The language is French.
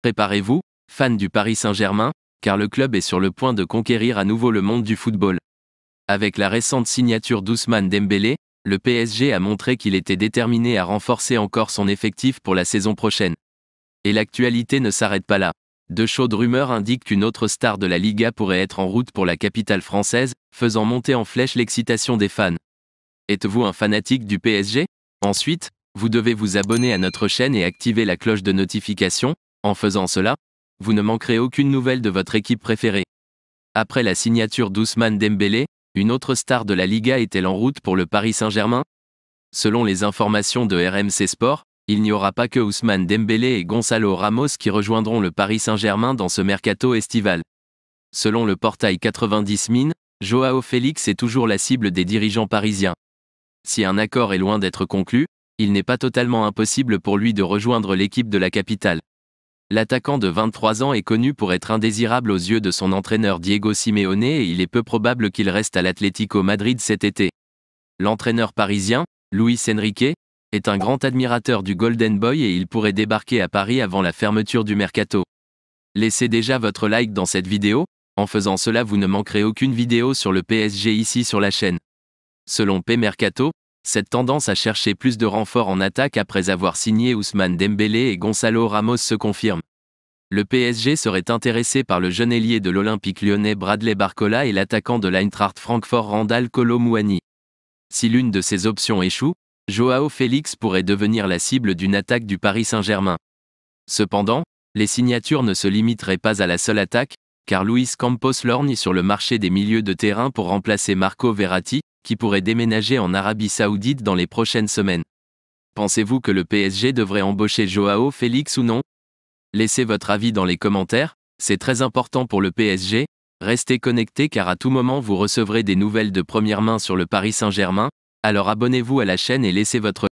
Préparez-vous, fans du Paris Saint-Germain, car le club est sur le point de conquérir à nouveau le monde du football. Avec la récente signature d'Ousmane Dembélé, le PSG a montré qu'il était déterminé à renforcer encore son effectif pour la saison prochaine. Et l'actualité ne s'arrête pas là. De chaudes rumeurs indiquent qu'une autre star de la Liga pourrait être en route pour la capitale française, faisant monter en flèche l'excitation des fans. Êtes-vous un fanatique du PSG? Ensuite, vous devez vous abonner à notre chaîne et activer la cloche de notification. En faisant cela, vous ne manquerez aucune nouvelle de votre équipe préférée. Après la signature d'Ousmane Dembélé, une autre star de la Liga est-elle en route pour le Paris Saint-Germain? Selon les informations de RMC Sport, il n'y aura pas que Ousmane Dembélé et Gonzalo Ramos qui rejoindront le Paris Saint-Germain dans ce mercato estival. Selon le portail 90 Min, Joao Félix est toujours la cible des dirigeants parisiens. Si un accord est loin d'être conclu, il n'est pas totalement impossible pour lui de rejoindre l'équipe de la capitale. L'attaquant de 23 ans est connu pour être indésirable aux yeux de son entraîneur Diego Simeone et il est peu probable qu'il reste à l'Atlético Madrid cet été. L'entraîneur parisien, Luis Enrique, est un grand admirateur du Golden Boy et il pourrait débarquer à Paris avant la fermeture du mercato. Laissez déjà votre like dans cette vidéo, en faisant cela vous ne manquerez aucune vidéo sur le PSG ici sur la chaîne. Selon P-Mercato, cette tendance à chercher plus de renforts en attaque après avoir signé Ousmane Dembélé et Gonzalo Ramos se confirme. Le PSG serait intéressé par le jeune ailier de l'Olympique lyonnais Bradley Barcola et l'attaquant de l'Eintracht Francfort Randal Kolo Muani. Si l'une de ces options échoue, Joao Félix pourrait devenir la cible d'une attaque du Paris Saint-Germain. Cependant, les signatures ne se limiteraient pas à la seule attaque, car Luis Campos lorgne sur le marché des milieux de terrain pour remplacer Marco Verratti, qui pourrait déménager en Arabie Saoudite dans les prochaines semaines. Pensez-vous que le PSG devrait embaucher Joao Félix ou non? Laissez votre avis dans les commentaires, c'est très important pour le PSG. Restez connectés car à tout moment vous recevrez des nouvelles de première main sur le Paris Saint-Germain, alors abonnez-vous à la chaîne et laissez votre